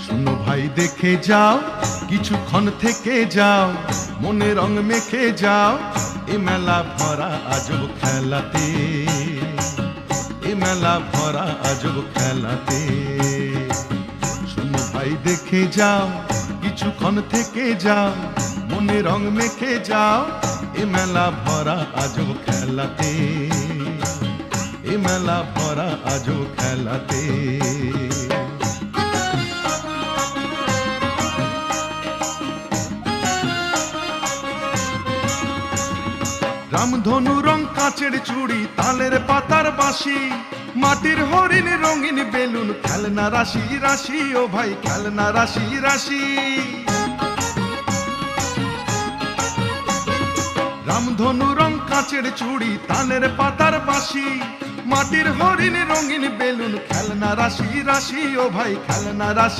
শোনো ভাই দেখে যাও, কিছুক্ষণ থেকে যাও, মনে রং মেখে যাও, এ মেলা ভরা আজব খেলাতে, এ মেলা ভরা আজব খেলাতে। শোনো ভাই দেখে যাও, কিছুক্ষণ থেকে যাও, মনে রং মেখে যাও, এ মেলা ভরা আজব খেলাতে, এ মেলা ভরা আজব খেলাতে। রামধনু রং কাঁচের চুড়ি, তালের পাতার বাঁশি, মাটির হরিণ রঙিন বেলুন, খেলনা রাশি রাশি, ও ভাই খেলনা রাশি রাশি। রামধনু রং কাঁচের চুড়ি, তালের পাতার বাঁশি, মাটির হরিণ রঙিন বেলুন, খেলনা রাশি রাশি, ও ভাই খেলনা রাশি।